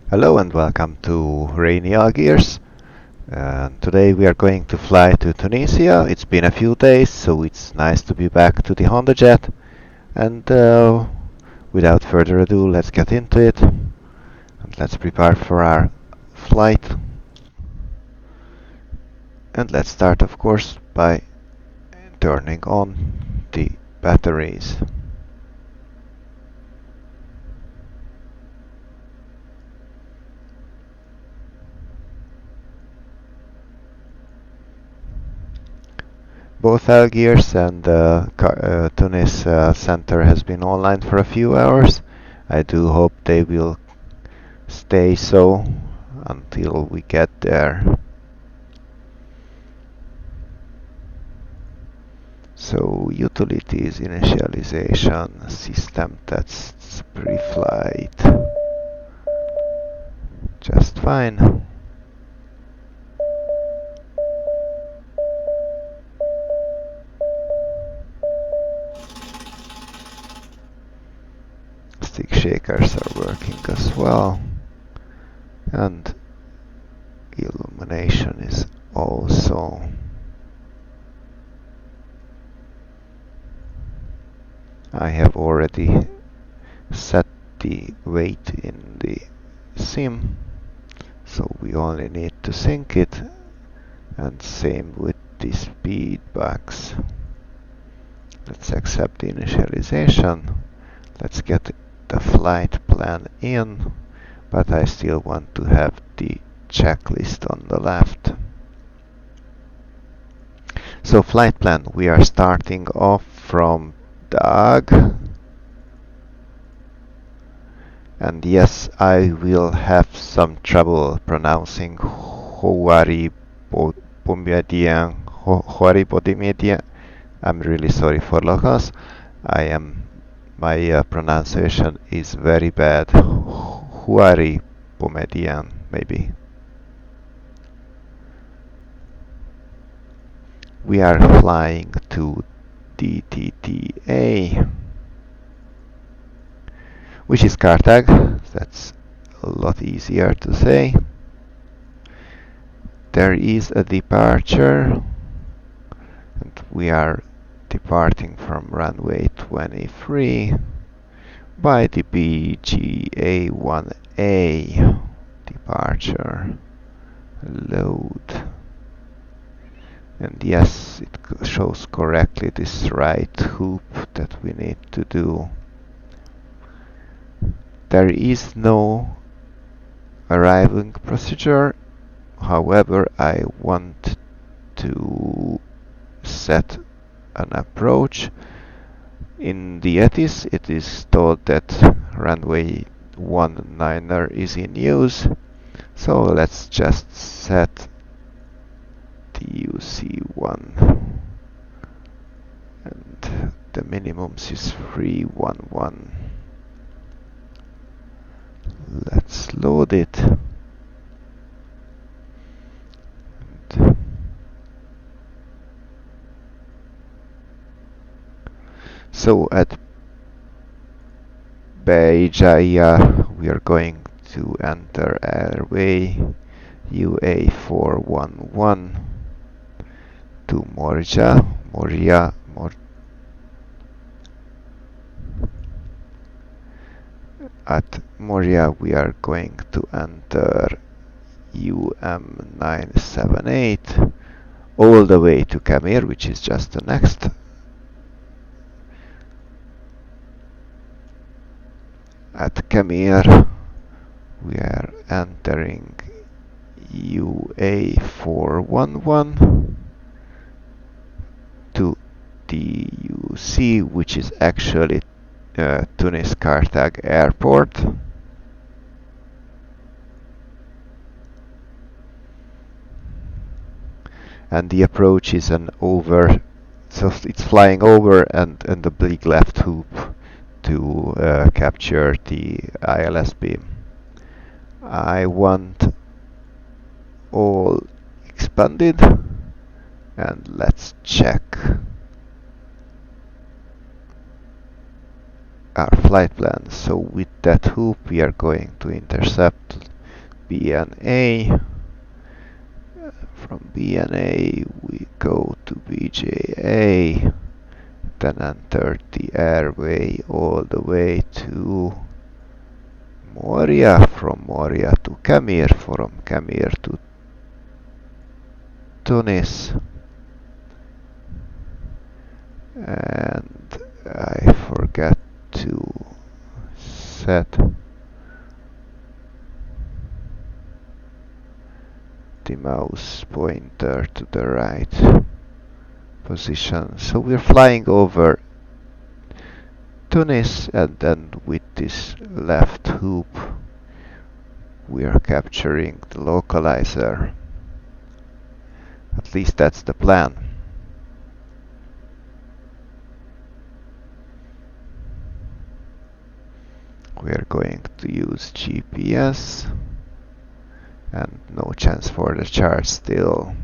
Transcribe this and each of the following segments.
Hello and welcome to rainy Algiers. Today we are going to fly to Tunisia. It's been a few days, so it's nice to be back to the HondaJet. And without further ado, let's get into it and let's prepare for our flight. And let's start, of course, by turning on the batteries. Both Algiers and Tunis center has been online for a few hours. I do hope they will stay so until we get there. So utilities initialization system tests pre-flight. Just fine. Stick shakers are working as well. And illumination is also. I have already set the weight in the sim, so we only need to sync it, and same with the speed box. Let's accept the initialization. Let's get the flight plan in, but I still want to have the checklist on the left. So flight plan, we are starting off from DAAG. And yes, I will have some trouble pronouncing Houari Boumediene. Houari Boumediene. I'm really sorry for locals. My pronunciation is very bad. Houari Boumediene, maybe. We are flying to DTTA, which is Carthage. That's a lot easier to say. There is a departure, and we are departing from runway 23 by the BGA1A departure. Load. And yes, it shows correctly this right hoop that we need to do. There is no arriving procedure. However, I want to set an approach. In the ETIS, it is told that runway 19er is in use. So let's just set TUC1. And the minimums is 311. Let's load it. So at Beijaya we are going to enter airway UA411 to Moria. At Moria we are going to enter UM978 all the way to Camir, which is just the next. At Camir we are entering UA411 to TUC, which is actually Tunis Carthage Airport. And the approach is an over, so it's flying over and the big left hoop to capture the ILS beam. I want all expanded, and let's check our flight plan. So with that hoop we are going to intercept BNA. From BNA we go to BJA, then enter the airway all the way to Moria, from Moria to Camir, from Camir to Tunis, and I forgot to set the mouse pointer to the right position. So we're flying over Tunis, and then with this left hoop we are capturing the localizer. At least that's the plan. We are going to use GPS, and no chance for the charge still.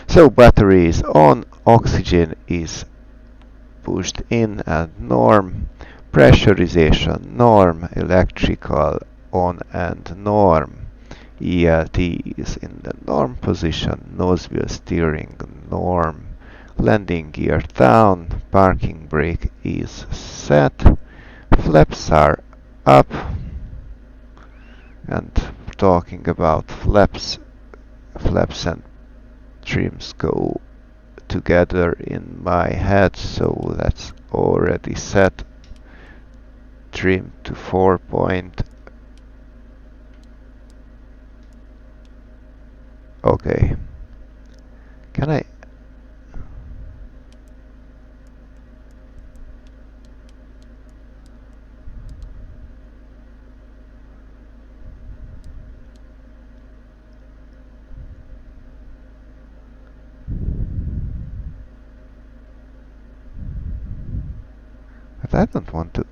So battery is on, oxygen is pushed in and norm, pressurization norm, electrical on and norm, ELT is in the norm position, nose wheel steering norm, landing gear down, parking brake is set, flaps are up, and talking about flaps and trims go together in my head, so let's already set trim to 4 point. Okay, can I but I don't want to.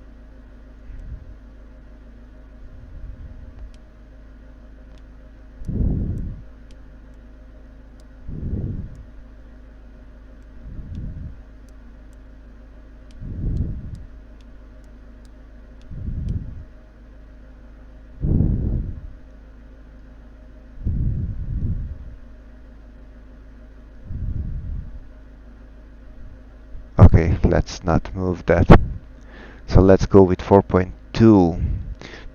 Okay, let's not move that. So let's go with 4.2.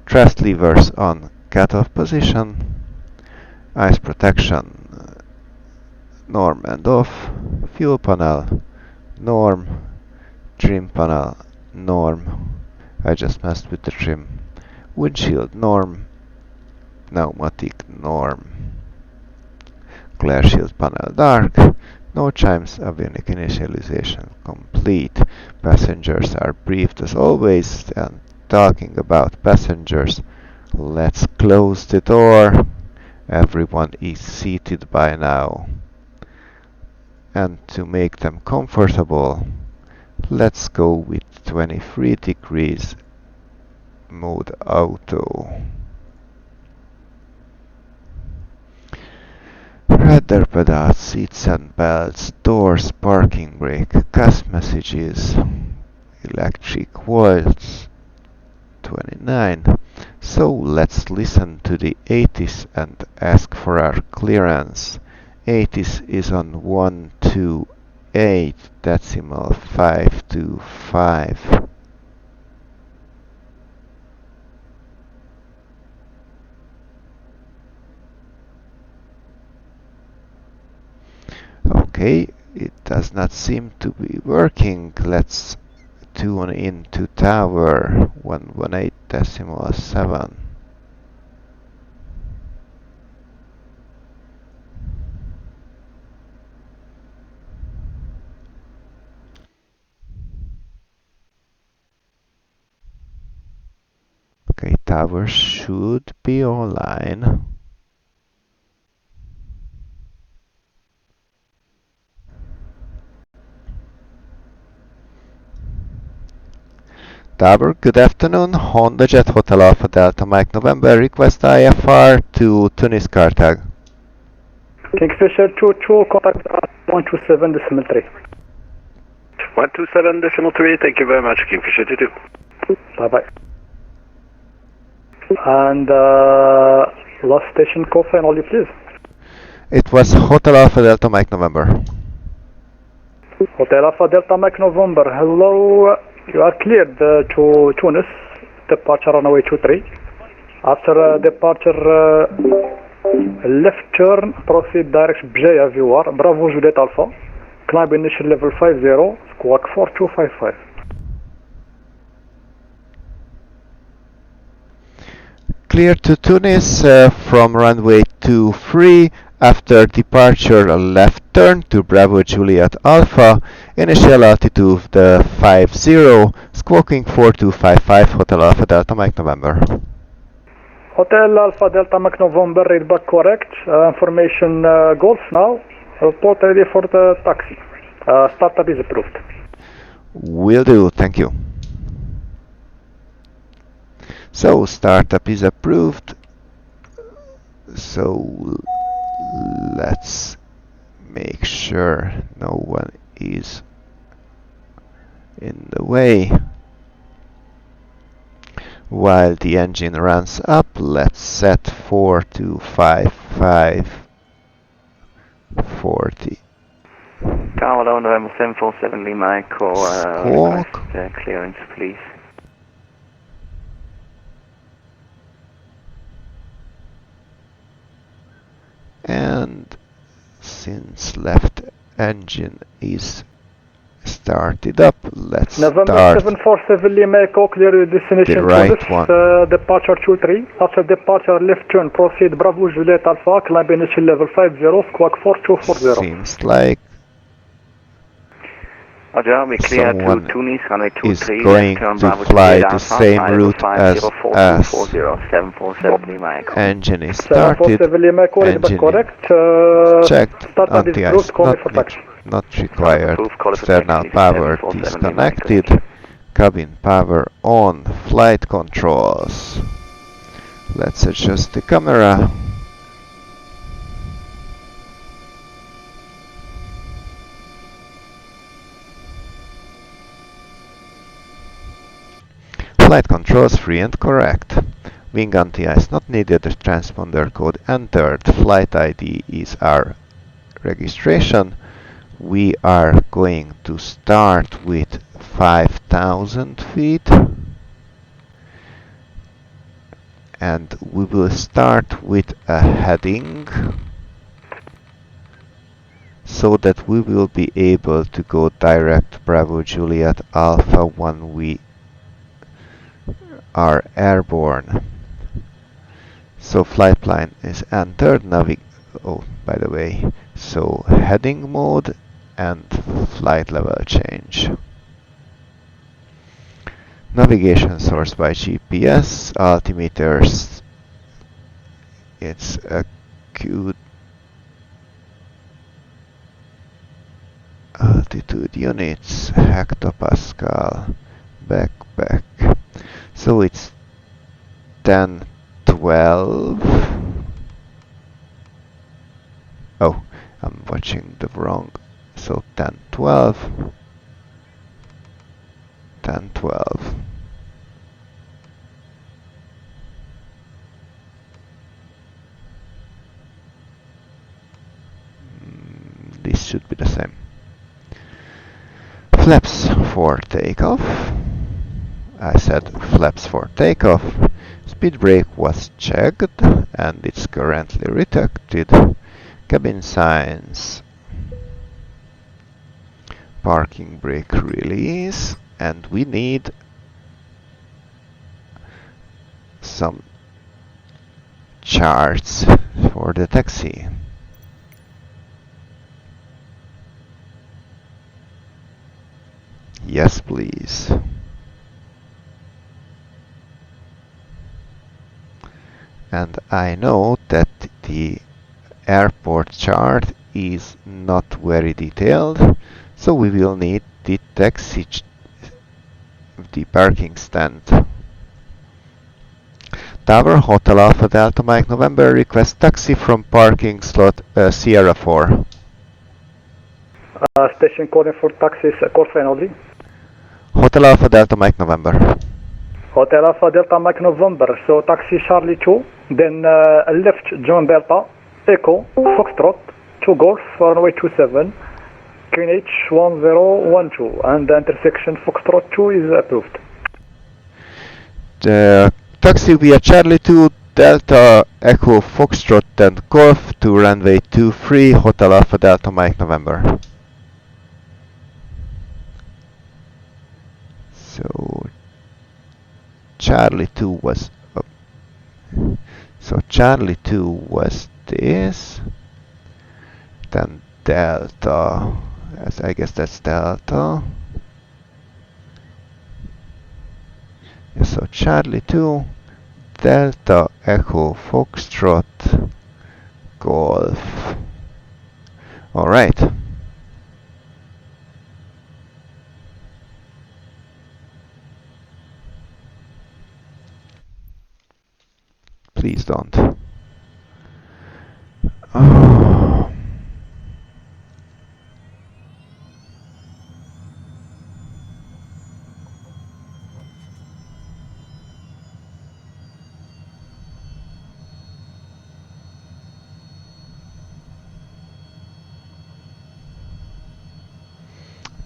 Thrust levers on cutoff position. Ice protection norm and off. Fuel panel norm. Trim panel norm. I just messed with the trim. Windshield norm. Pneumatic norm. Glare shield panel dark. No chimes, avionic initialization complete. Passengers are briefed as always, and talking about passengers, let's close the door. Everyone is seated by now. And to make them comfortable, let's go with 23 degrees mode auto. Rudder pedals, seats and belts, doors, parking brake, CAS messages, electric volts, 29. So let's listen to the 80s and ask for our clearance. 80s is on 128.525. Okay, it does not seem to be working. Let's tune into tower 118.7. Okay, tower should be online. Tower, good afternoon. HondaJet Hotel Alpha Delta Mike November, request IFR to Tunis Carthage. Kingfisher 22, contact 127.3. 127.3, thank you very much, Kingfisher 22. Bye bye. And Last station call sign only, please. It was Hotel Alpha Delta Mike November. Hotel Alpha Delta Mike November. Hello, you are cleared to Tunis. Departure runway 23. After departure, left turn, proceed direct Bjaya Viwar, Bravo Juliet Alpha. Climb initial level 50, squawk 4255. Clear to Tunis from runway 23 after departure left turn to Bravo Juliet Alpha, initial altitude 50, squawking 4255 Hotel Alpha Delta Mike November. Hotel Alpha Delta Mike November, read back correct. Information Golf now. Report ready for the taxi. Startup is approved. Will do, thank you. So startup is approved. So let's make sure no one is in the way. While the engine runs up, let's set 425540. Tower November 747 Lima Echo, request clearance please. And since left engine is started up, let's November start 747 Lima Echo, clear your destination the right Tunis, one. Departure 23. After departure left turn, proceed Bravo Juliet Alpha, climb initial level 50, squawk 4240. Seems like Roger, we clear someone to Tunis, runway is 23, going turn to Bravo fly Juliet the Alpha, same route as 747 Lima Echo. engine is started, 747 Lima Echo, read back engine correct. checked, Startup is anti-ice approved, call me for taxi. not required, Approved, call it for external taxi, power 747 Lima Echo. disconnected, cabin power on, flight controls. Let's adjust the camera. Flight controls free and correct. Wing anti-ice not needed, the transponder code entered. Flight ID is our registration. We are going to start with 5,000 feet. And we will start with a heading so that we will be able to go direct Bravo Juliet Alpha when we are airborne. So flight plan is entered, oh, by the way, so heading mode and flight level change. Navigation source by GPS, altimeters, it's acute altitude units, hectopascal, backpack. So it's 10, 12. Oh, I'm watching the wrong. So 10, 12. 10, 12. This should be the same. Flaps for takeoff. I said flaps for takeoff. Speed brake was checked and it's currently detected. Cabin signs. Parking brake release. And we need some charts for the taxi. Yes, please. And I know that the airport chart is not very detailed, so we will need the taxi, the parking stand. Tower Hotel Alpha Delta Mike November, request taxi from parking slot Sierra 4. Station calling for taxis, call sign only. Hotel Alpha Delta Mike November. Hotel Alpha Delta Mike November, so taxi Charlie 2, then left John Delta, Echo, Foxtrot, 2 Golf, runway 27, QNH 1012, and the intersection Foxtrot 2 is approved. The taxi via Charlie 2, Delta, Echo, Foxtrot and Golf to runway 23, Hotel Alpha Delta Mike November. So Charlie 2 was up. So Charlie 2 was this. Then Delta, as I guess that's Delta. Yeah, so Charlie 2, Delta, Echo, Foxtrot, Golf. Alright. Please don't. Oh.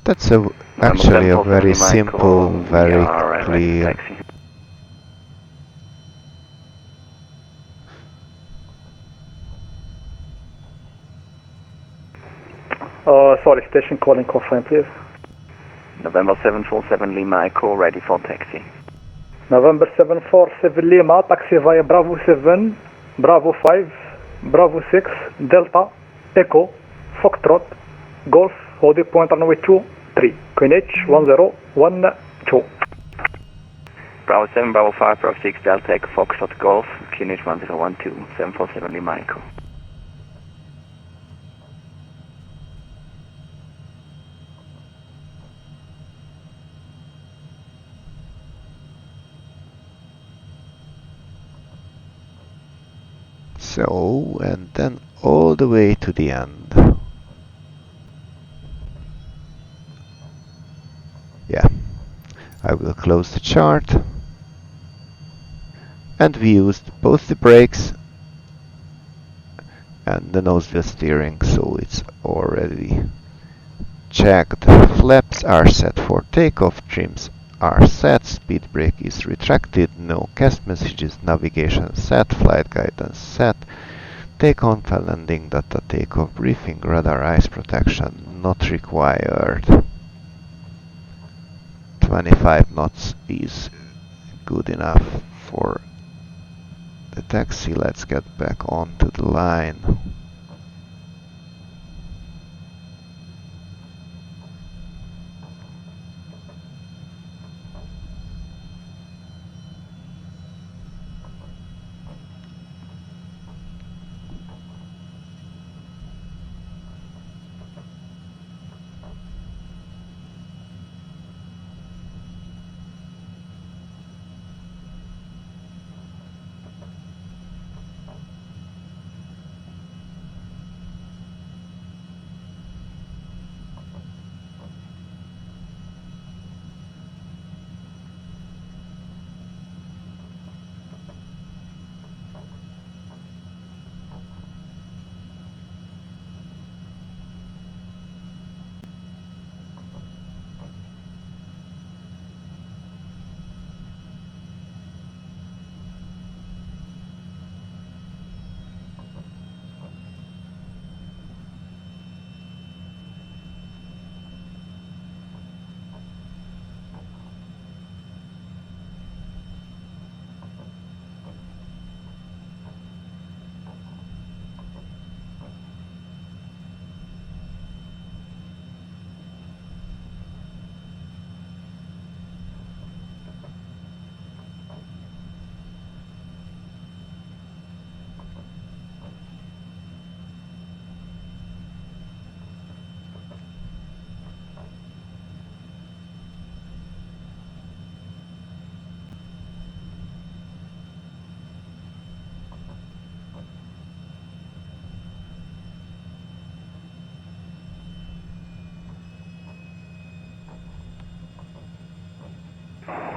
That's actually a very simple, very clear. Sorry, station calling, confirm please. November 747 Lima Echo, ready for taxi. November 747 Lima, taxi via Bravo 7, Bravo 5, Bravo 6, Delta, Echo, Foxtrot, Golf, hold point runway 23, QNH 1012. Bravo 7, Bravo 5, Bravo 6, Delta, Echo, Foxtrot, Golf, QNH 1012, 747 Lima Echo. So, and then all the way to the end. Yeah, I will close the chart. And we used both the brakes and the nose wheel steering, so it's already checked. Flaps are set for takeoff, trims are set, speed brake is retracted, no cast messages, navigation set, flight guidance set, take on landing data, takeoff briefing, radar ice protection not required. 25 knots is good enough for the taxi. Let's get back onto the line.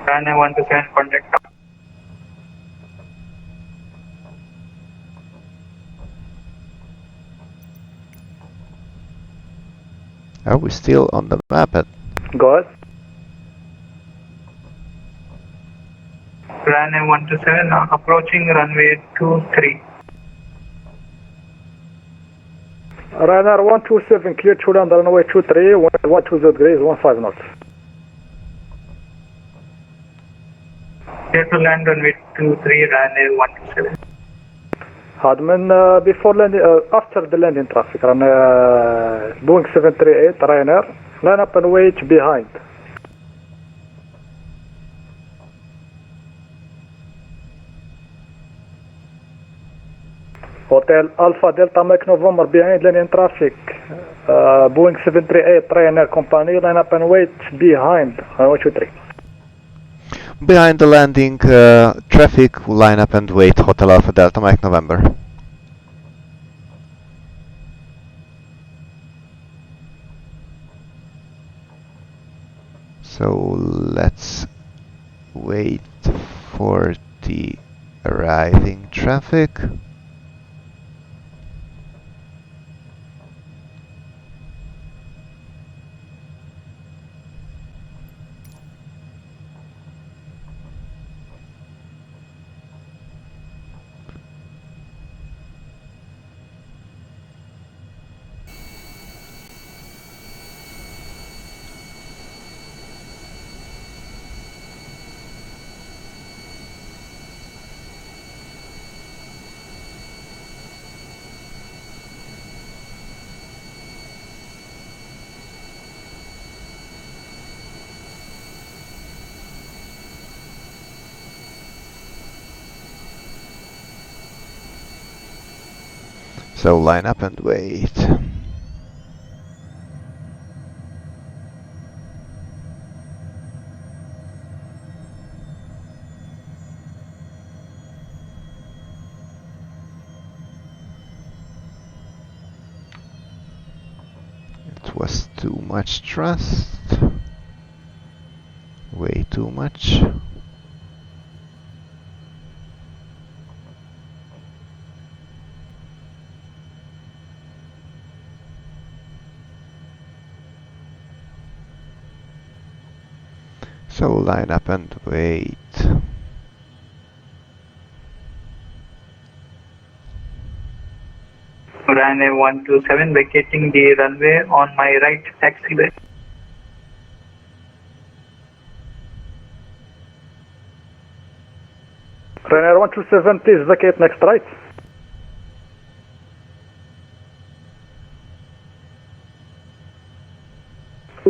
Runway 127 contact. Are we still on the map at? Go ahead. Runway 127 approaching runway 23. Ryanair 127 clear to land runway 23, 120 degrees, 15 knots. Clear to land runway 23, runway 127. Admin, before landing, after the landing traffic, run Boeing 738 Ryanair, line up and wait behind. Hotel Alpha Delta Mike November behind landing traffic. Boeing 738 Ryanair company, line up and wait behind runway 23. Behind the landing traffic, line up and wait, Hotel Alpha Delta Mike November. So let's wait for the arriving traffic. So line up and wait. It was too much trust. Way too much. So line up and wait. Runway 127 vacating the runway on my right taxiway. Ryanair 127, please vacate next right.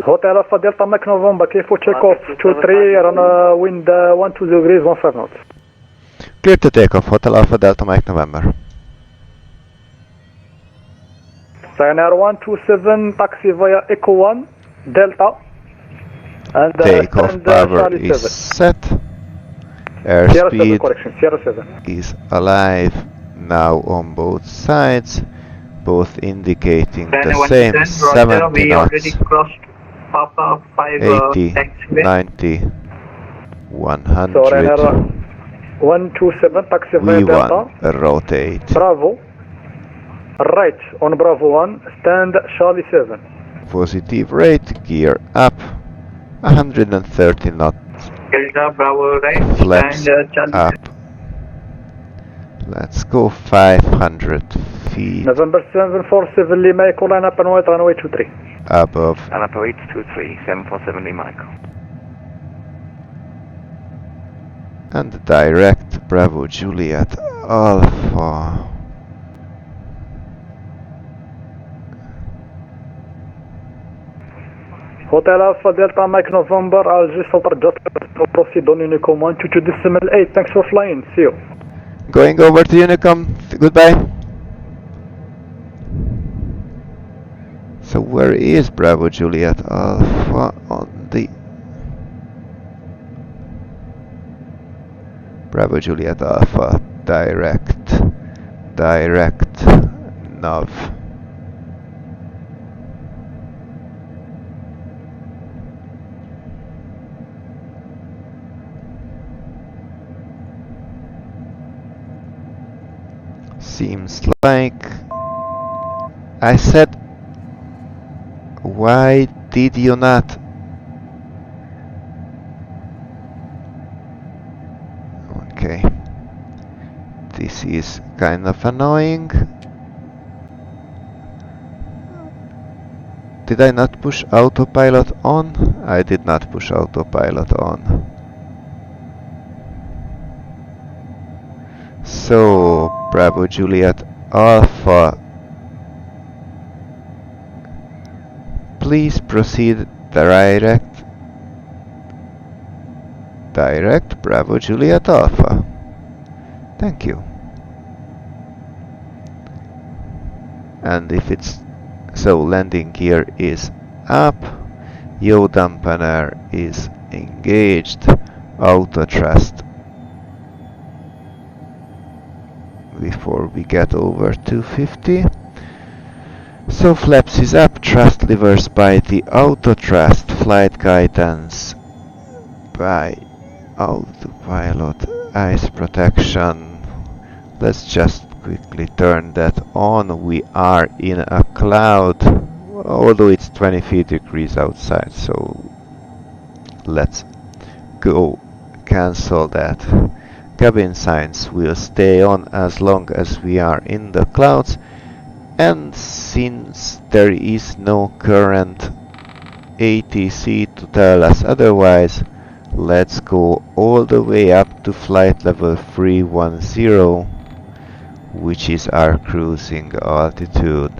Hotel Alpha Delta Mike November, careful check off 23, run wind 12 degrees, 15 knots. Clear to take off, Hotel Alpha Delta Mike November. Ryanair 127, taxi via Echo 1, Delta. And Takeoff power is set. Airspeed Sierra 7. is alive now on both sides, both indicating the same 70 we already knots, crossed Papa 5 80, taxiway. 90, 100. So Ryanair 127, taxi via Delta. V1 rotate. Bravo. Right on Bravo 1, stand Charlie 7. Positive rate, gear up, 130 knots. Delta Bravo right, Flaps stand Charlie up. Let's go 500 feet November 747 Lima Echo, line up and wait runway 23. above. And operate 23, 747 Lima Echo. And direct Bravo Juliet Alpha. Hotel Alpha Delta Mike November, Algiers filter just proceed on Unicom 122.8. Thanks for flying, see you. Going over to Unicom, goodbye. So where is Bravo Juliet Alpha on the... Bravo Juliet Alpha, direct, nav. Seems like I said, why did you not? Okay, this is kind of annoying. Did I not push autopilot on? I did not push autopilot on. So, Bravo Juliet Alpha, please proceed direct Bravo Juliet Alpha. Thank you. And if it's so, landing gear is up, yaw dampener is engaged, auto thrust before we get over 250. So flaps is up, thrust levers by the auto thrust, flight guidance by autopilot, ice protection. Let's just quickly turn that on. We are in a cloud, although it's 23 degrees outside, so let's go cancel that. Cabin signs will stay on as long as we are in the clouds, and since there is no current ATC to tell us otherwise, let's go all the way up to flight level 310, which is our cruising altitude.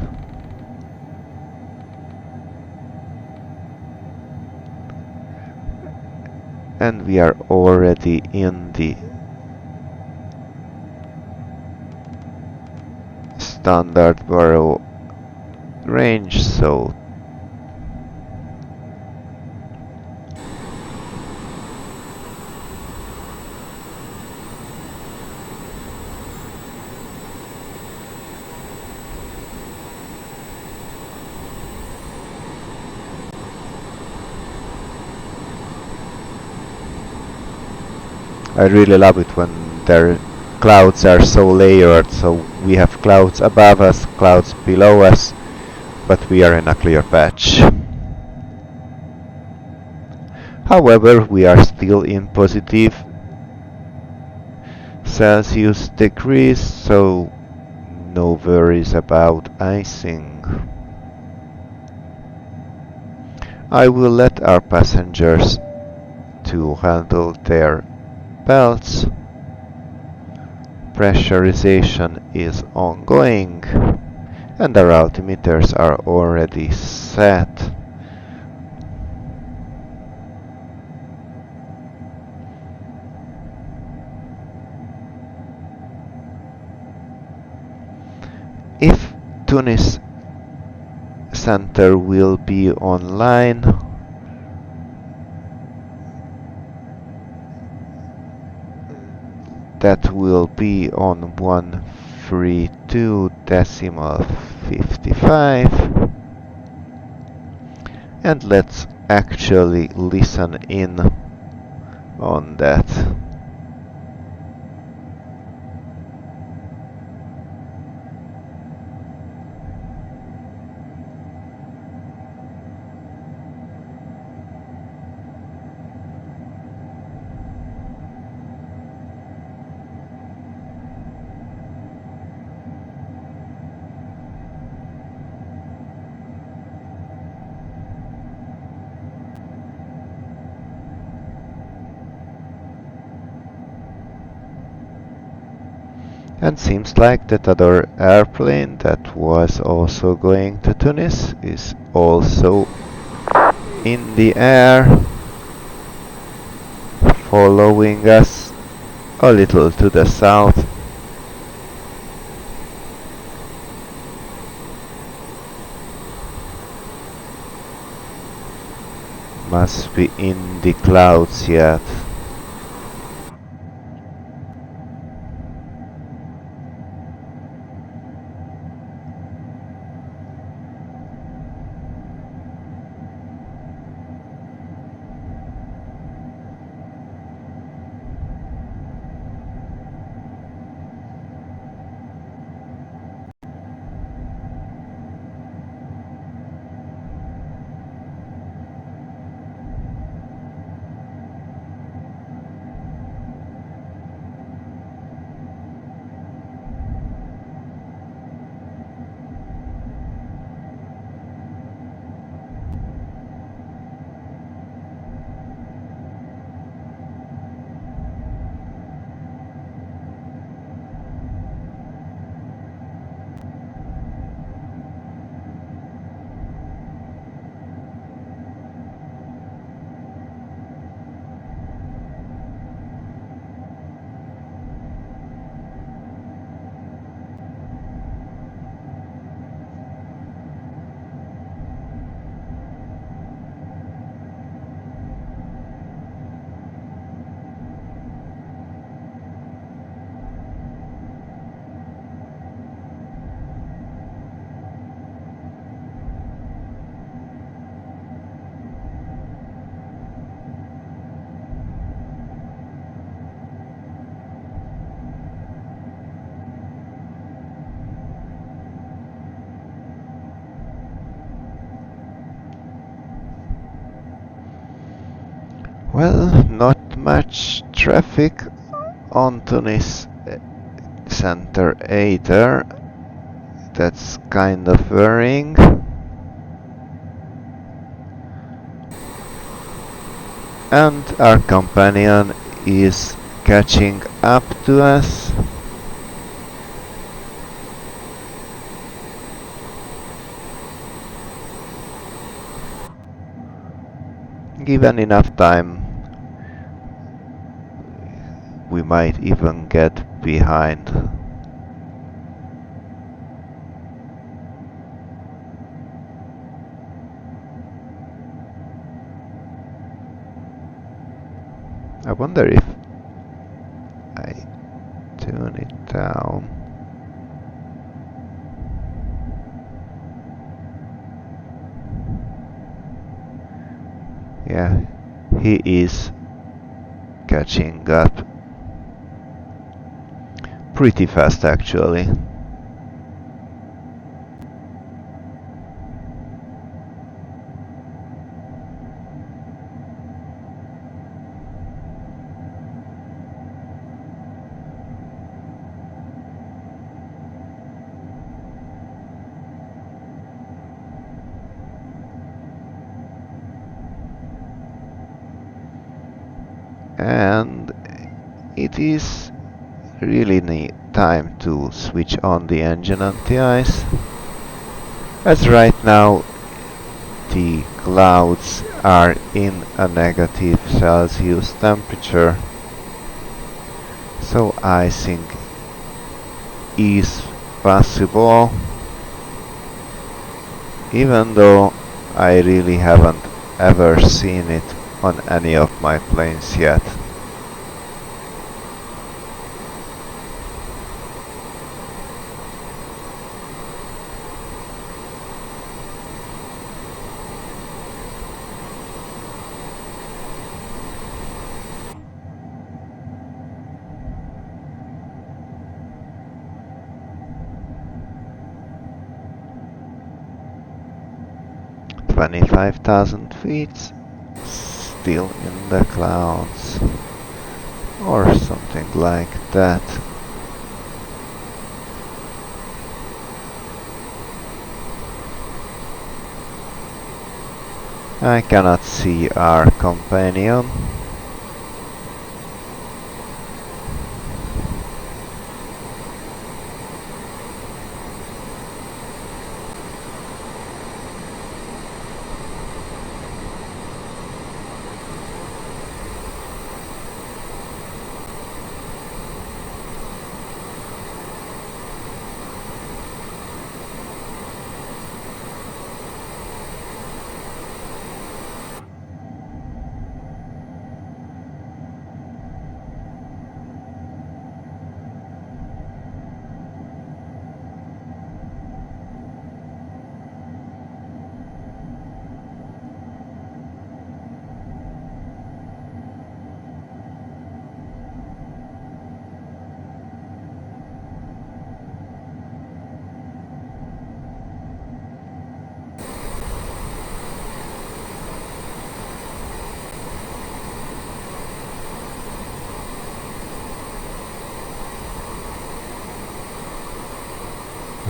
And we are already in the standard borough range, so I really love it when their clouds are so layered, so we have clouds above us, clouds below us, but we are in a clear patch. However, we are still in positive Celsius degrees, so no worries about icing. I will let our passengers to handle their belts. Pressurization is ongoing and our altimeters are already set. If Tunis Center will be online, that will be on 132.55, and let's actually listen in on that. And seems like that other airplane that was also going to Tunis is also in the air, following us a little to the south. Must be in the clouds yet. Well, not much traffic on Tunis center either. That's kind of worrying. And our companion is catching up to us. Given enough time, we might even get behind. I wonder if I tune it down. Yeah, he is catching up pretty fast actually. And it is really time to switch on the engine anti-ice, as right now the clouds are in a negative Celsius temperature, so icing is possible, even though I really haven't ever seen it on any of my planes yet. "25,000 feet, still in the clouds," or something like that. I cannot see our companion.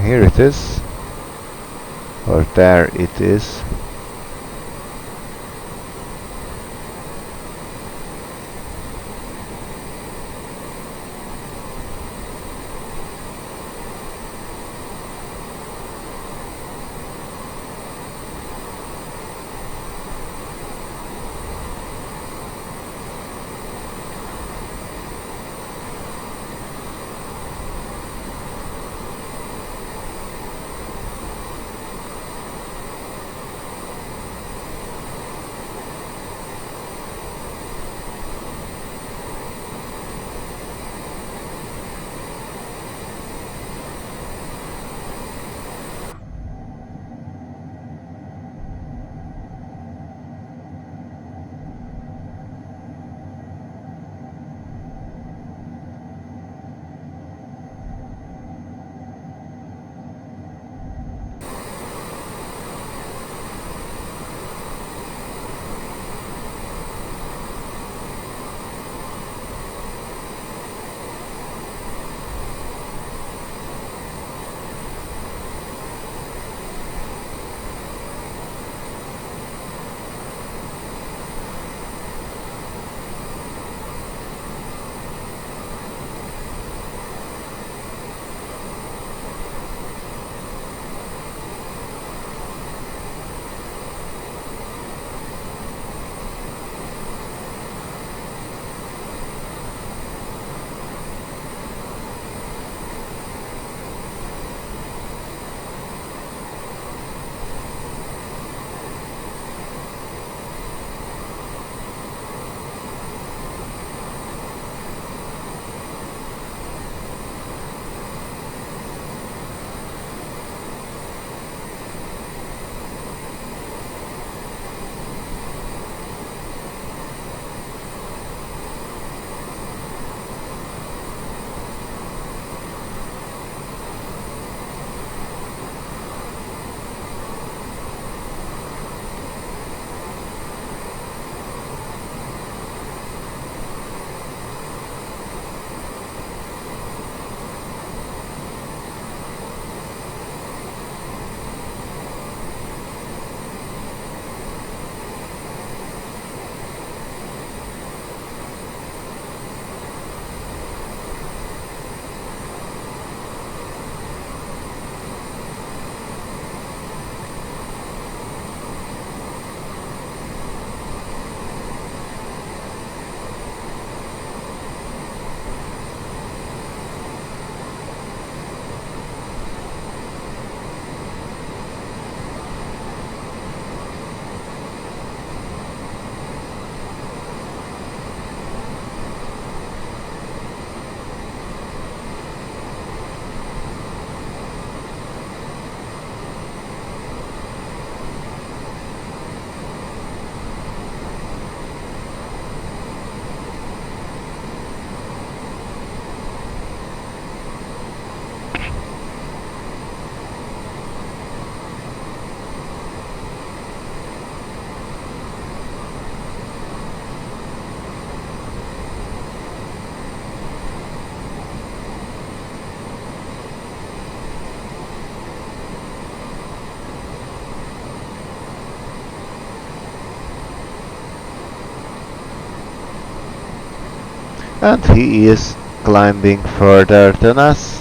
Here it is, or there it is. And he is climbing further than us.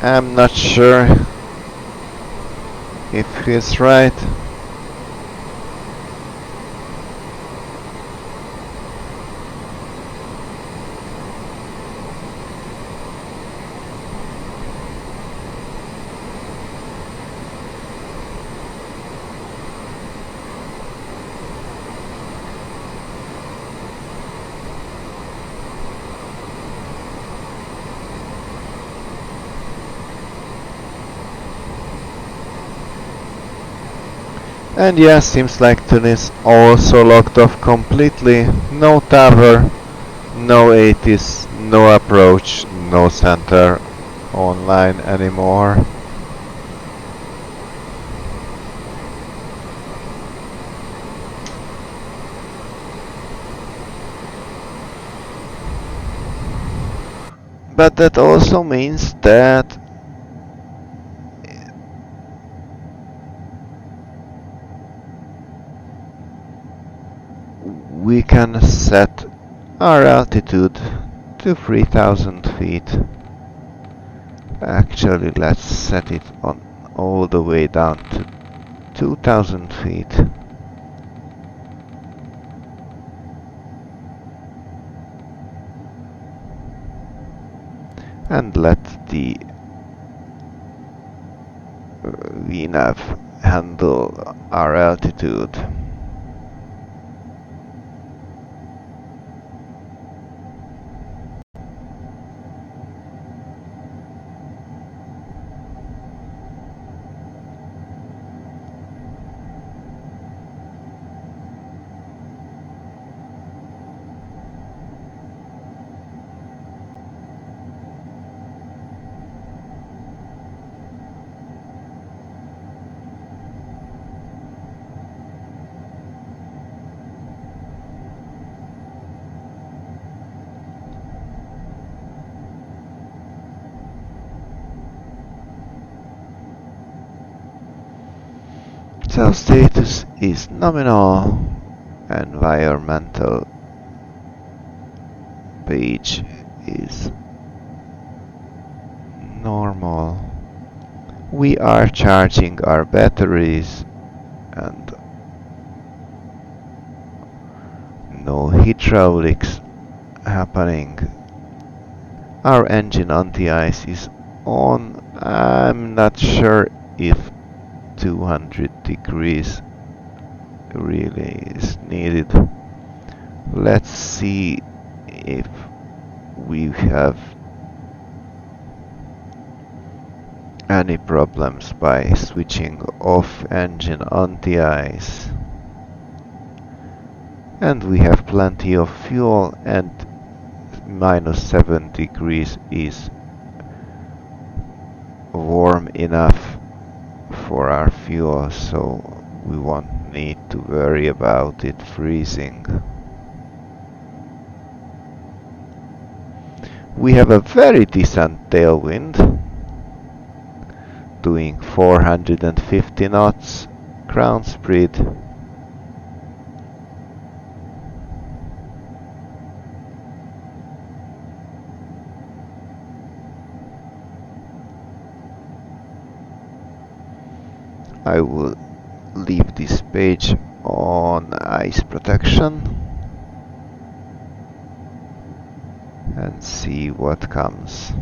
I'm not sure if he's right. And yeah, seems like Tunis also locked off completely. No tower, no 80s, no approach, no center online anymore. But that also means that we can set our altitude to 3000 feet. Actually, let's set it on all the way down to 2000 feet. And let the VNAV handle our altitude. So status is nominal, environmental page is normal. We are charging our batteries and no hydraulics happening. Our engine anti-ice is on. I'm not sure if 200 degrees really is needed. Let's see if we have any problems by switching off engine anti-ice. And we have plenty of fuel, and -7 degrees is warm enough for our fuel, so we won't need to worry about it freezing. We have a very decent tailwind, doing 450 knots, ground speed. I will leave this page on ice protection and see what comes.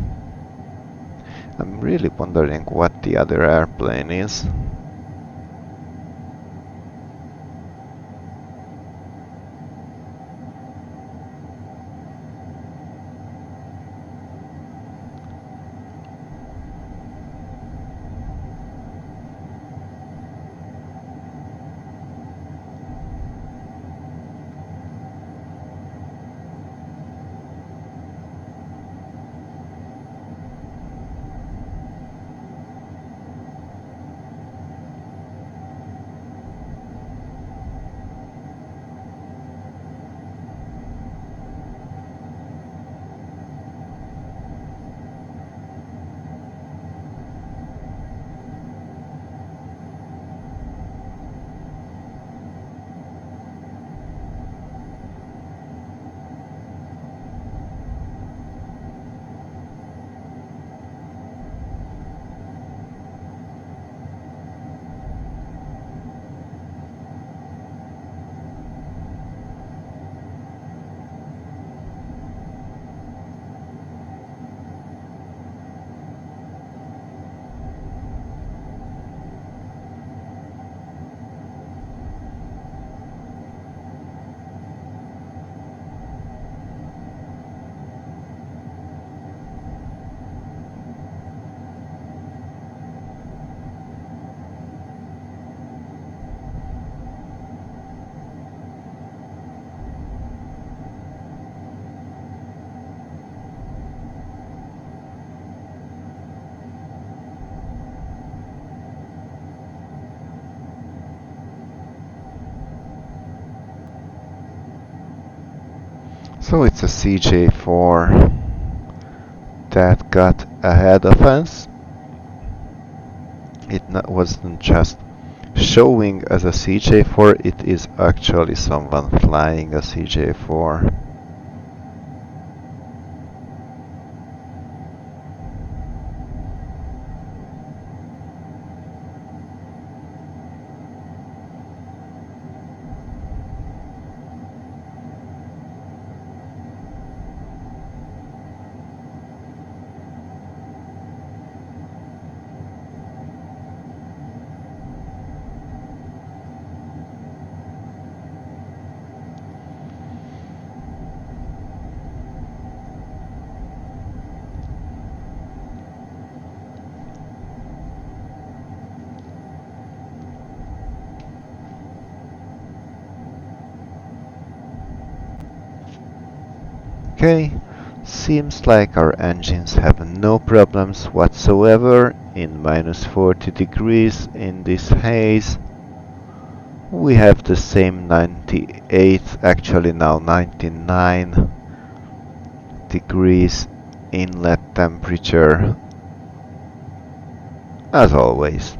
I'm really wondering what the other airplane is. So it's a CJ4 that got ahead of us. It wasn't just showing as a CJ4, it is actually someone flying a CJ4. Okay, seems like our engines have no problems whatsoever in minus 40 degrees in this haze. We have the same 98, actually now 99 degrees inlet temperature as always.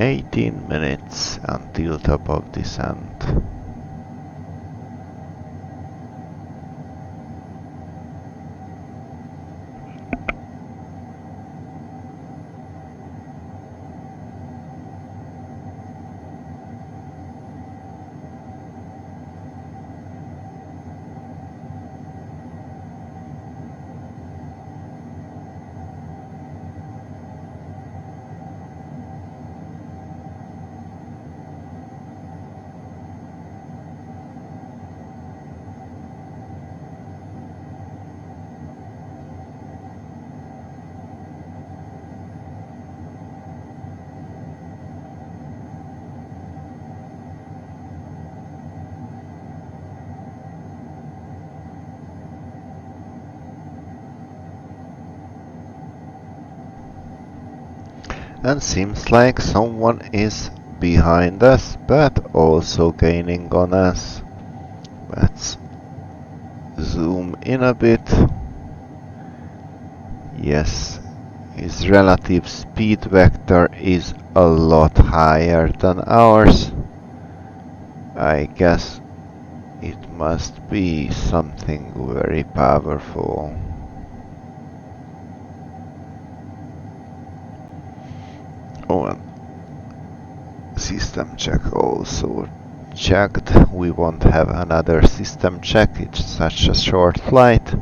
$18 until top of descent. And seems like someone is behind us, but also gaining on us. Let's zoom in a bit. Yes, his relative speed vector is a lot higher than ours. I guess it must be something very powerful. Oh, and system check also checked. We won't have another system check, it's such a short flight.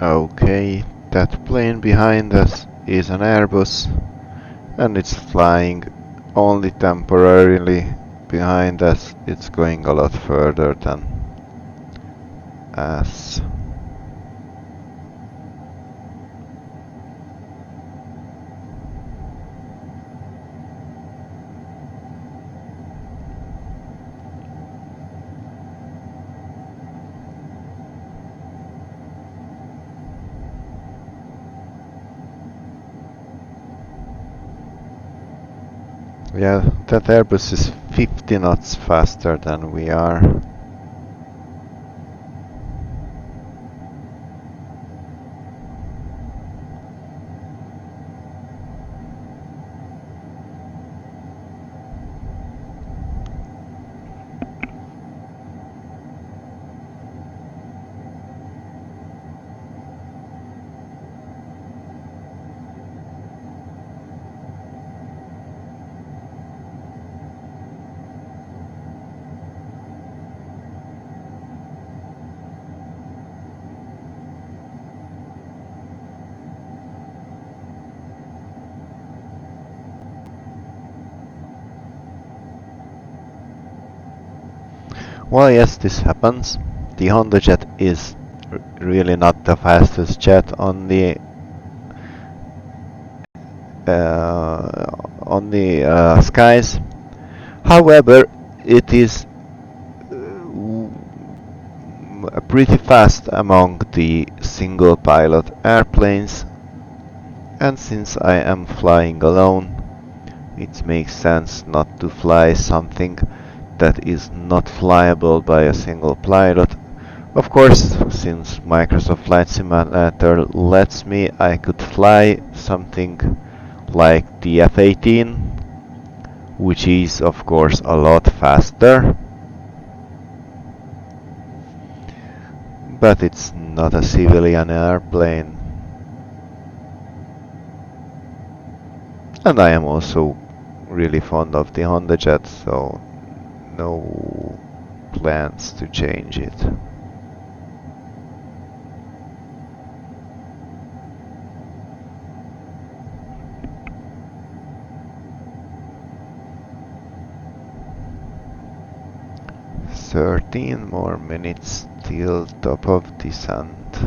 Okay, that plane behind us is an Airbus, and it's flying only temporarily behind us. It's going a lot further than us. Yeah, that Airbus is 50 knots faster than we are. Well, yes, this happens. The HondaJet is really not the fastest jet on the skies. However, it is pretty fast among the single pilot airplanes, and since I am flying alone, it makes sense not to fly something that is not flyable by a single pilot. Of course, since Microsoft Flight Simulator lets me, I could fly something like the F-18, which is of course a lot faster, but it's not a civilian airplane. And I am also really fond of the HondaJet, so no plans to change it. Thirteen more minutes till top of descent.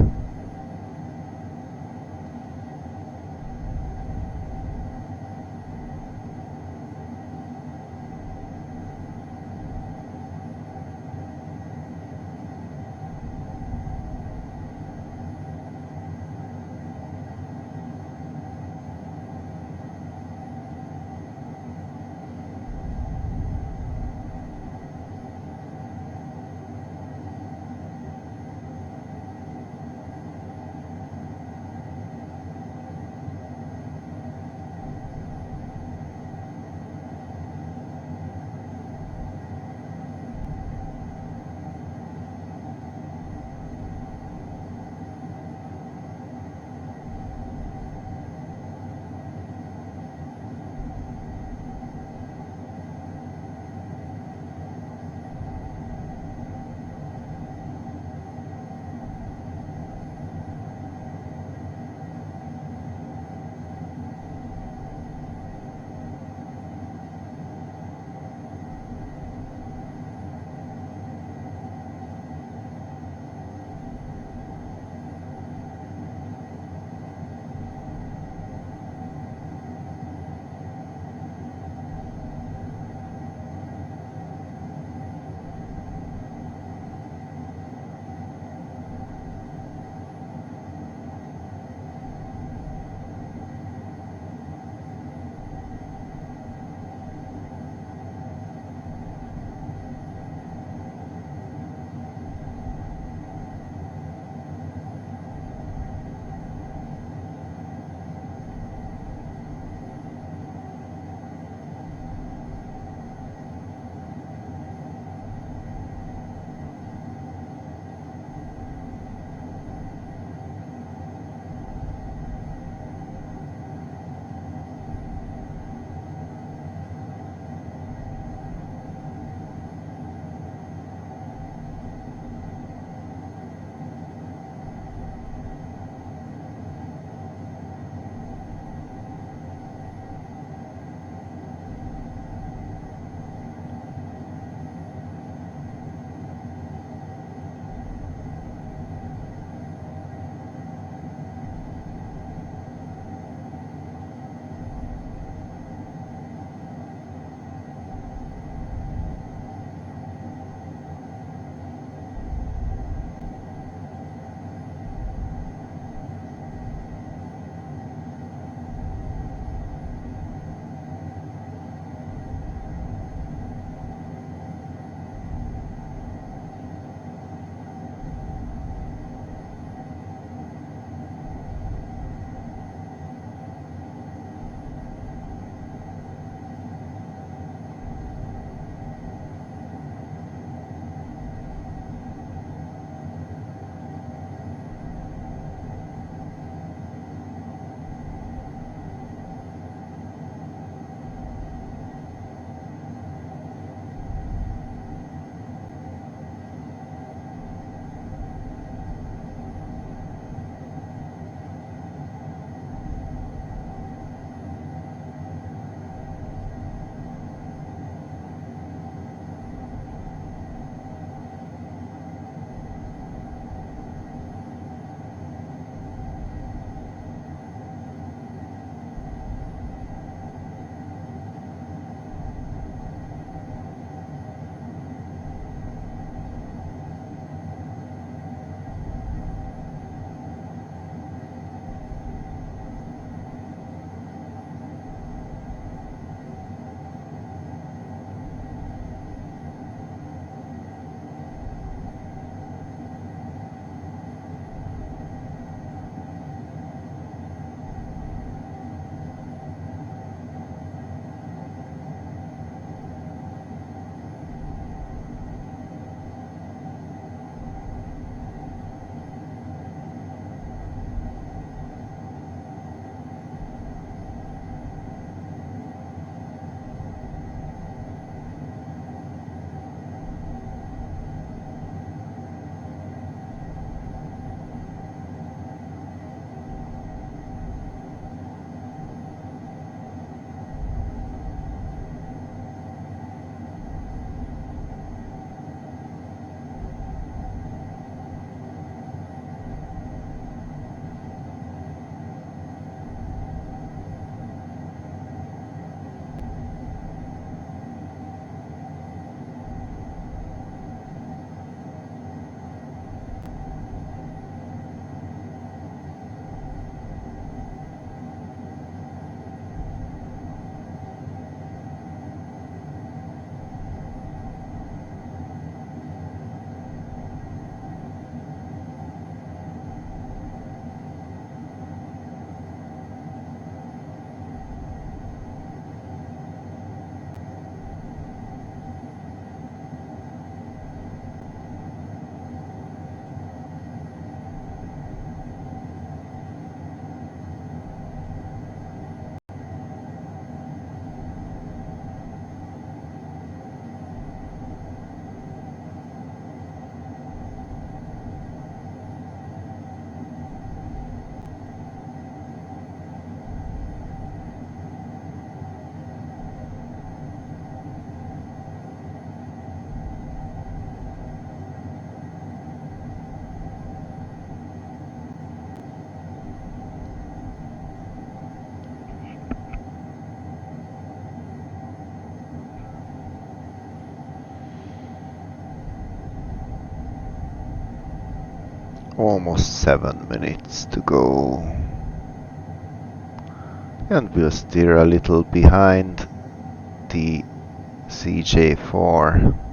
almost 7 minutes to go. And we'll steer a little behind the CJ4.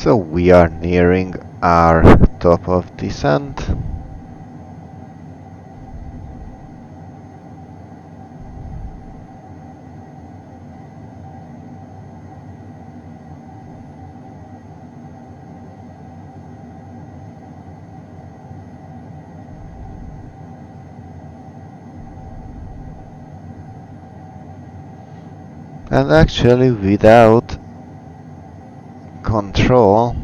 So we are nearing our top of descent. And actually, without control,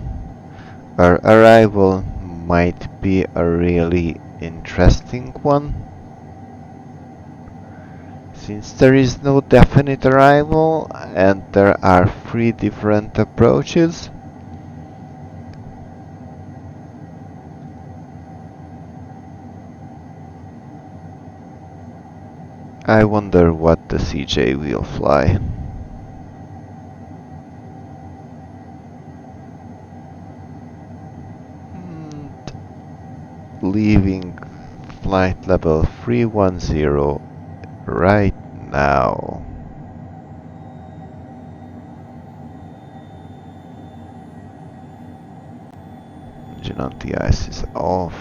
our arrival might be a really interesting one. Since there is no definite arrival and there are 3 different approaches, I wonder what the CJ will fly. Leaving flight level 310 right now. Engine on the ice is off.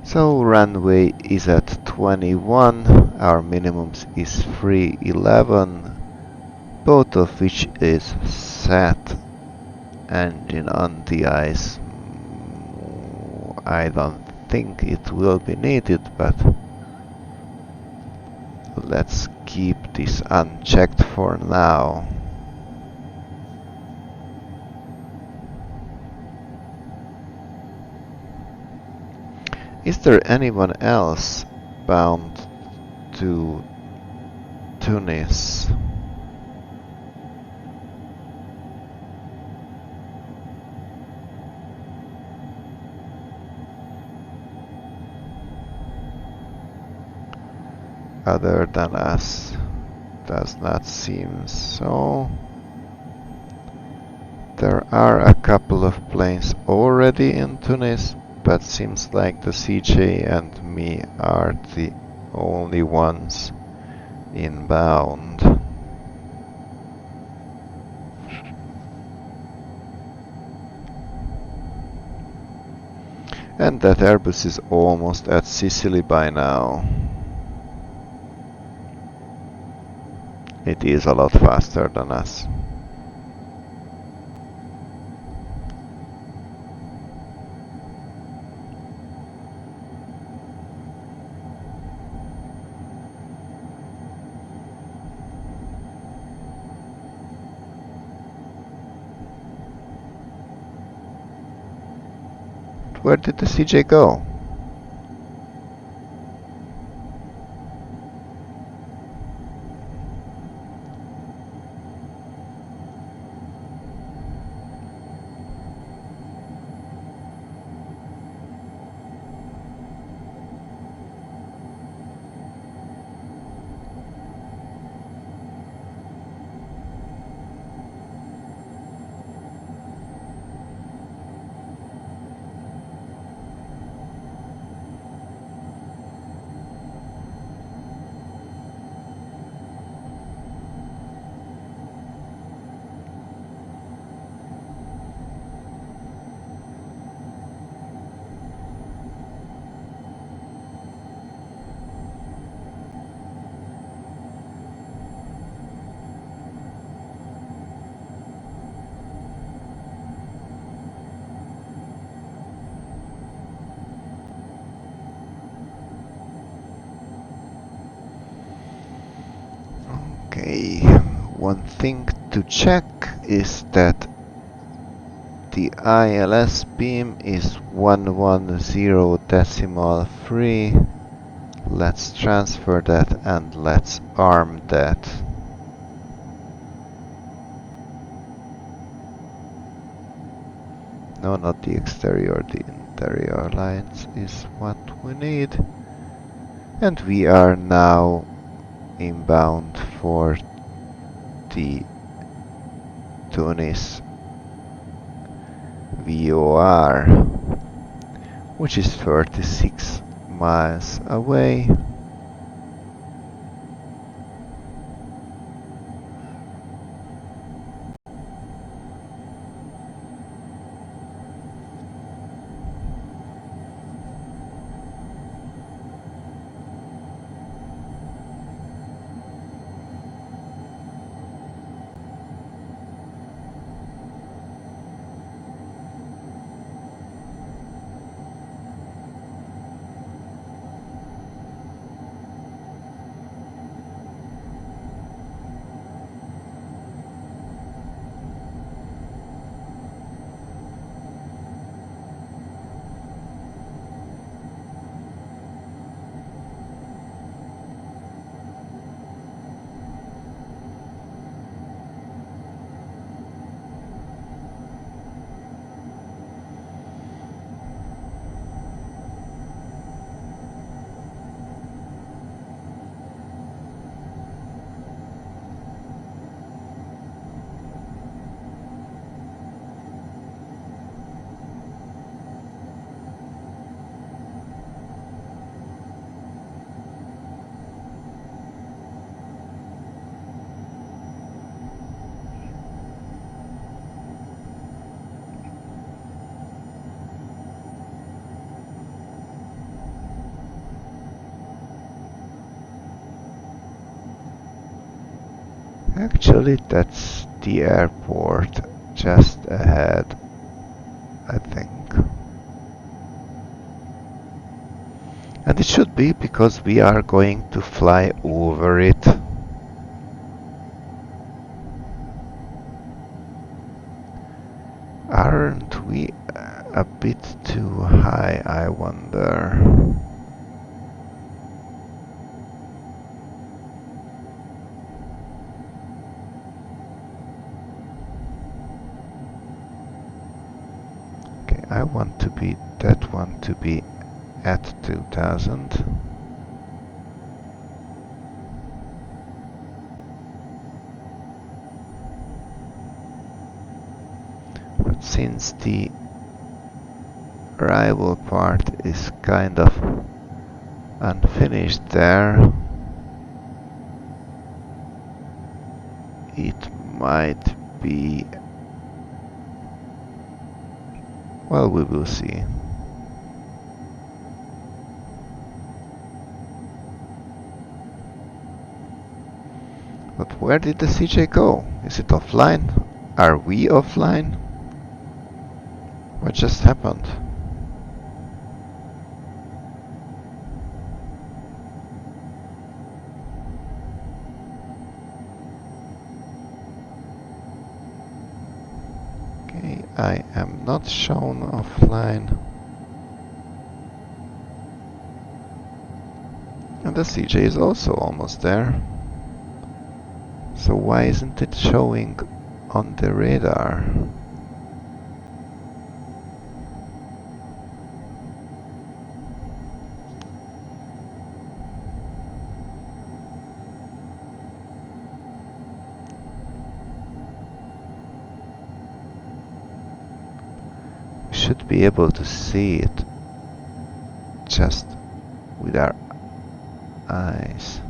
So runway is at 21, our minimums is 311, both of which is set. Engine on the ice. I don't think it will be needed, but let's keep this unchecked for now. Is there anyone else bound to Tunis? Other than us? Does not seem so. There are a couple of planes already in Tunis, but seems like the CJ and me are the only ones inbound. And that Airbus is almost at Sicily by now. It is a lot faster than us. Where did the CJ go? Okay, one thing to check is that the ILS beam is 110.3. Let's transfer that and let's arm that. No, not the exterior, the interior lines is what we need. And we are now inbound for the Tunis VOR. which is 36 miles away. Actually, that's the airport just ahead, I think. And it should be, because we are going to fly over it. Aren't we a bit too high, I wonder? Okay, I want to be that one to be at 2000. But since the arrival part is kind of unfinished there, it might be, well, we will see. But where did the CJ go? Is it offline? Are we offline? What just happened? Okay, I am not shown offline. And the CJ is also almost there. So why isn't it showing on the radar? We should be able to see it just with our eyes.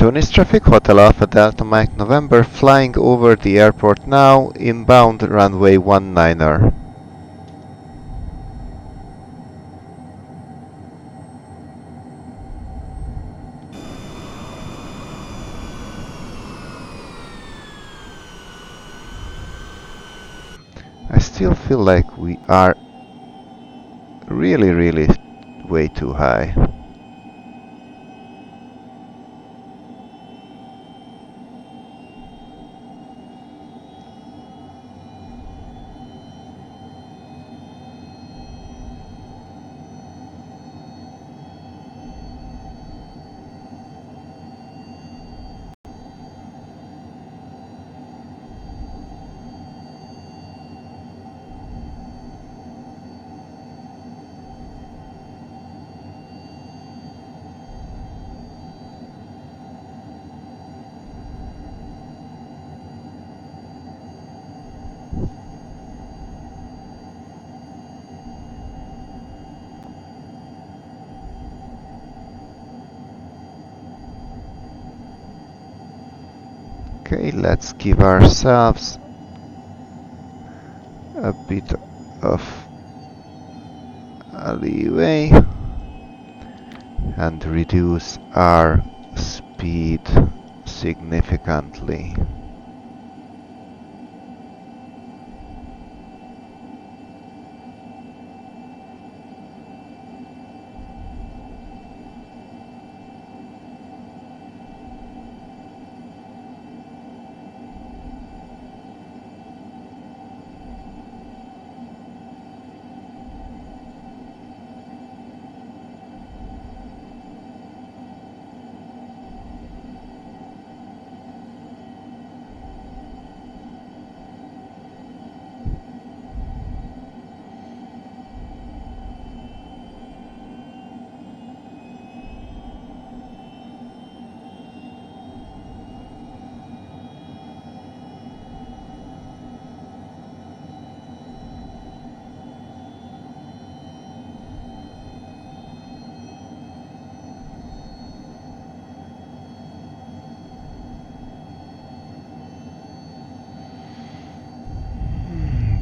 Tunis traffic, Hotel Alpha Delta Mike November, flying over the airport now, inbound runway 19er. I still feel like we are really way too high. Okay, let's give ourselves a bit of a leeway and reduce our speed significantly.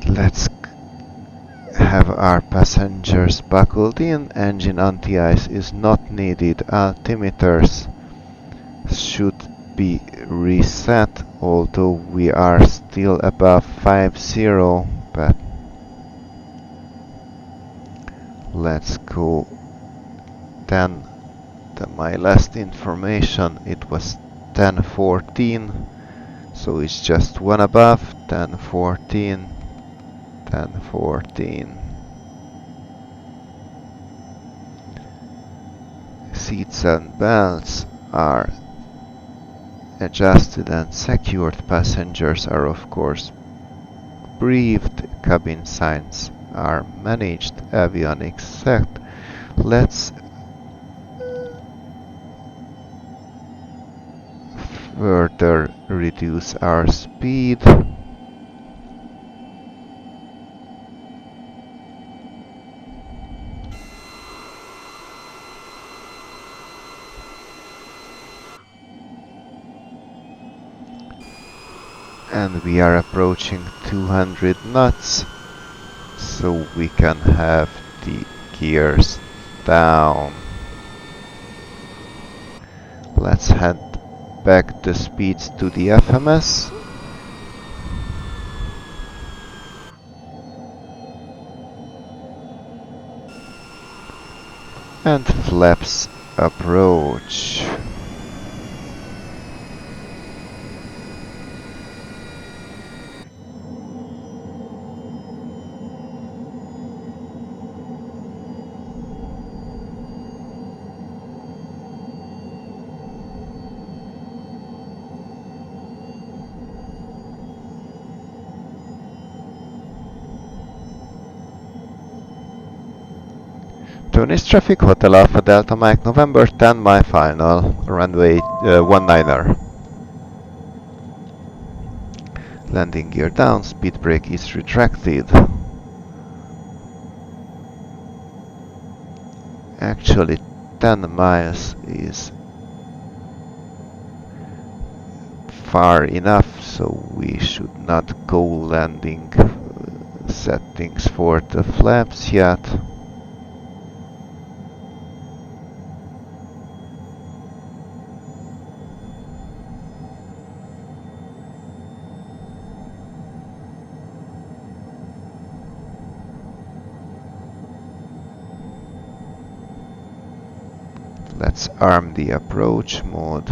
Let's have our passengers buckled in. Engine anti-ice is not needed. Altimeters should be reset, although we are still above 50, but let's go. Then my last information, it was 1014, so it's just one above. 1014, 1014. Seats and belts are adjusted and secured. Passengers are of course briefed. Cabin signs are managed. Avionics set. Let's further reduce our speed. And we are approaching 200 knots, so we can have the gears down. Let's head back the speeds to the FMS. And flaps approach. Tunis traffic, Hotel Alpha Delta Mike November 10 my final, runway 19er. Landing gear down, speed brake is retracted. Actually 10 miles is far enough, so we should not go landing settings for the flaps yet. Let's arm the approach mode.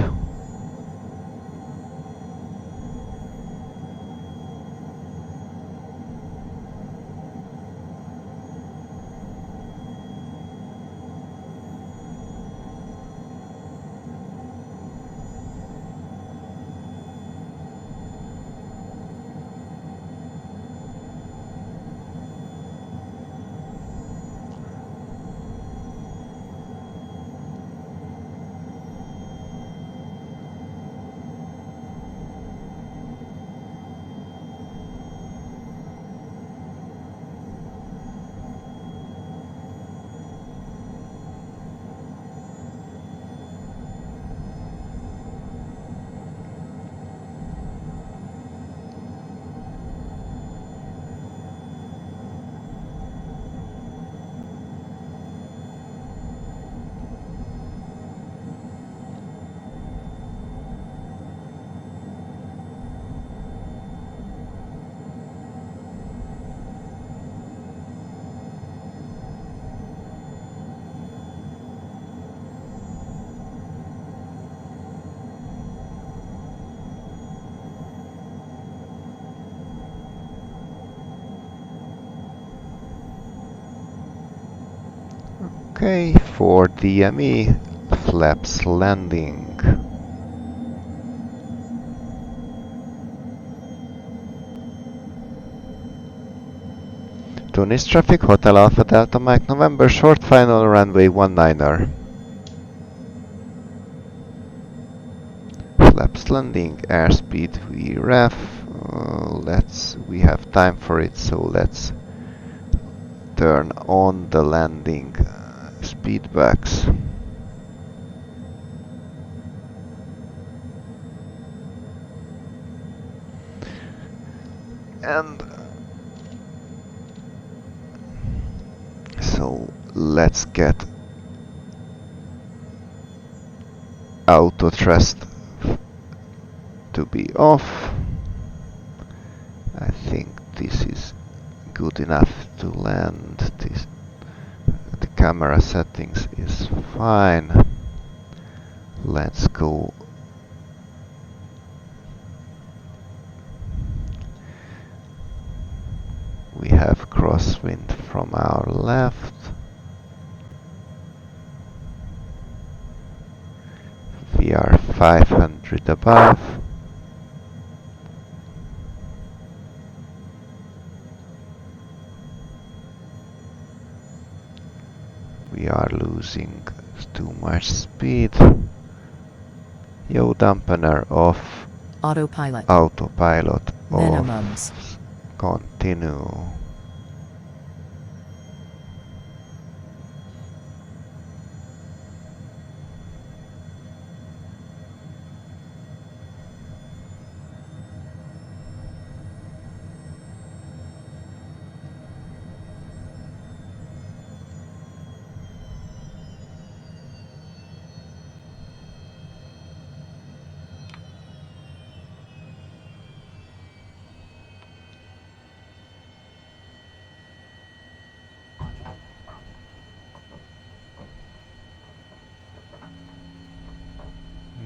Okay, for DME, flaps landing. Tunis traffic, Hotel Alpha Delta Mike November, short final runway 19er. Flaps landing, airspeed VREF. We have time for it, so let's turn on the landing speedbacks. And so let's get auto thrust to be off. I think this is good enough to land. The camera settings is fine. Let's go. We have crosswind from our left. We are 500 above. We are losing too much speed. Yaw dampener off. Autopilot. Autopilot Minimums. off. Continue.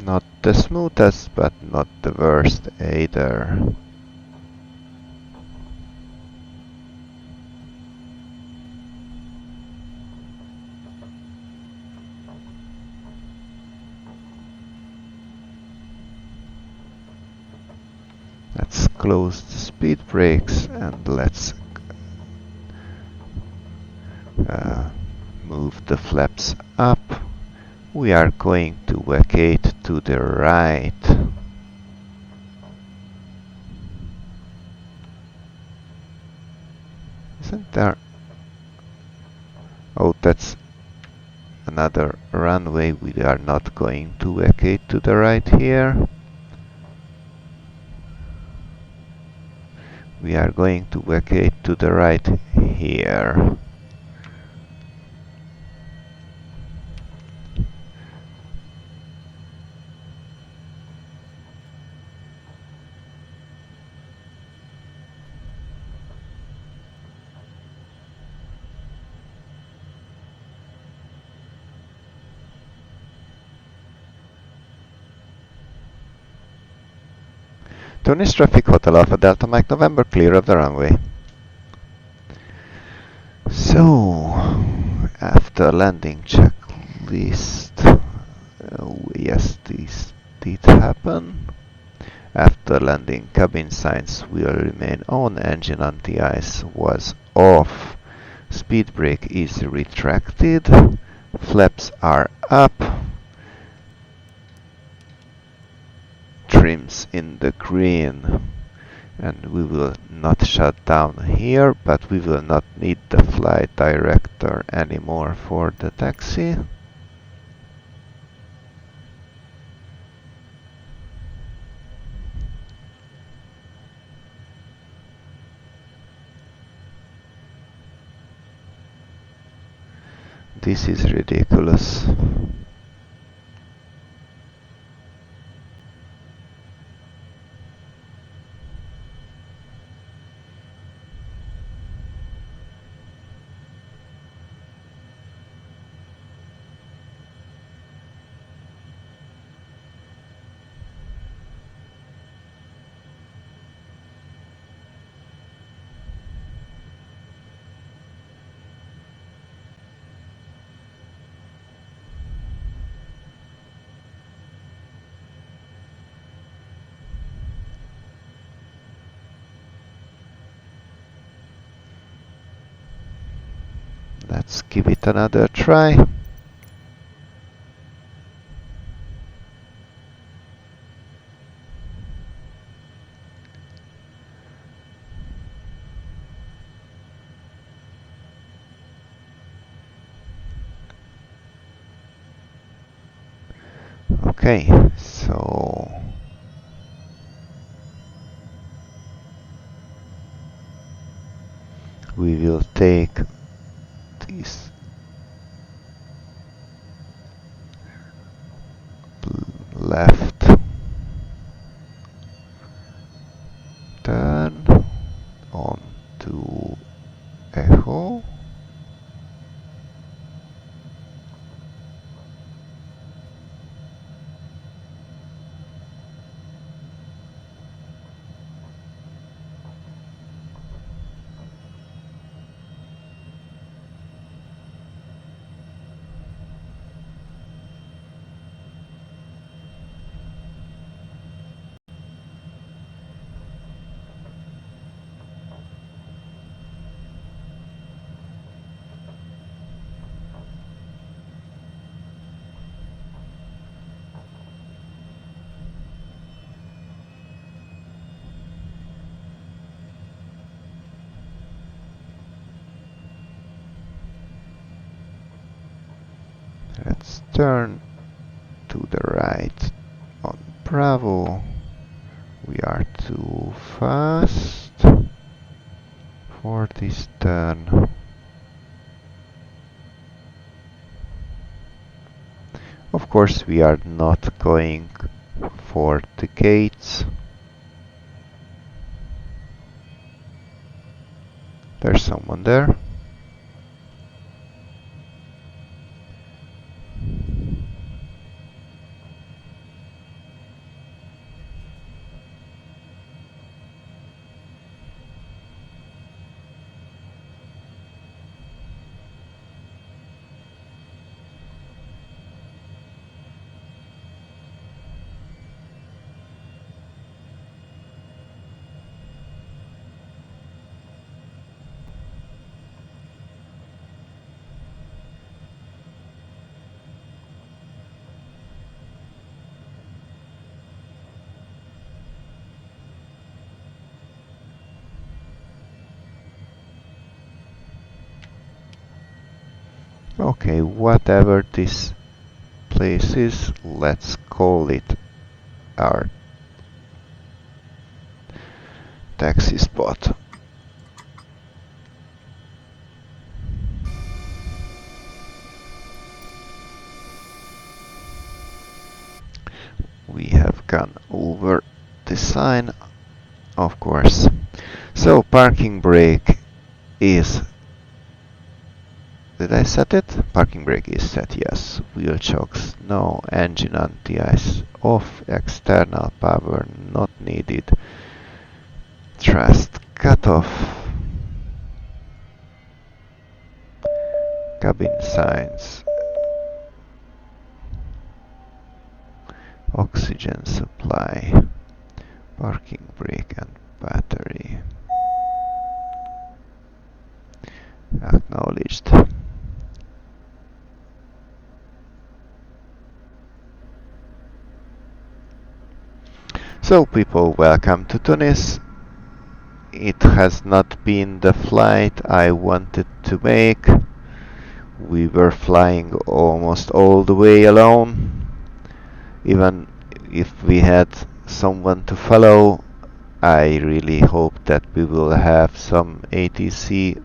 Not the smoothest, but not the worst either. Let's close the speed brakes and let's move the flaps up. We are going to vacate to the right. Isn't there? Oh, that's another runway. We are not going to vacate to the right here. We are going to vacate to the right here. Tunis traffic Hotel Alpha Delta Mike November, clear of the runway. So, after landing checklist, yes, this did happen. After landing, cabin signs will remain on, engine anti-ice was off, speed brake is retracted, flaps are up, trims in the green, and we will not shut down here, but we will not need the flight director anymore for the taxi. This is ridiculous. Let's give it another try. Okay, so we will take this left turn on to Echo. Let's turn to the right on Bravo. We are too fast for this turn. Of course, we are not going for the gates. There's someone there. Okay, whatever this place is, let's call it our taxi spot. We have gone over the sign, of course. So parking brake is... Did I set it? Parking brake is set, yes. Wheel chocks, no. Engine anti-ice off. External power not needed. Thrust cut off. Cabin signs. Oxygen supply. Parking brake and battery. Acknowledged. So people, welcome to Tunis. It has not been the flight I wanted to make. We were flying almost all the way alone. Even if we had someone to follow, I really hope that we will have some ATC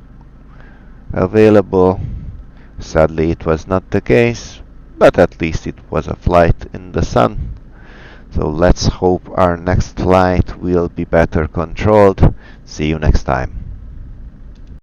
available. Sadly, it was not the case, but at least it was a flight in the sun. So let's hope our next flight will be better controlled. See you next time.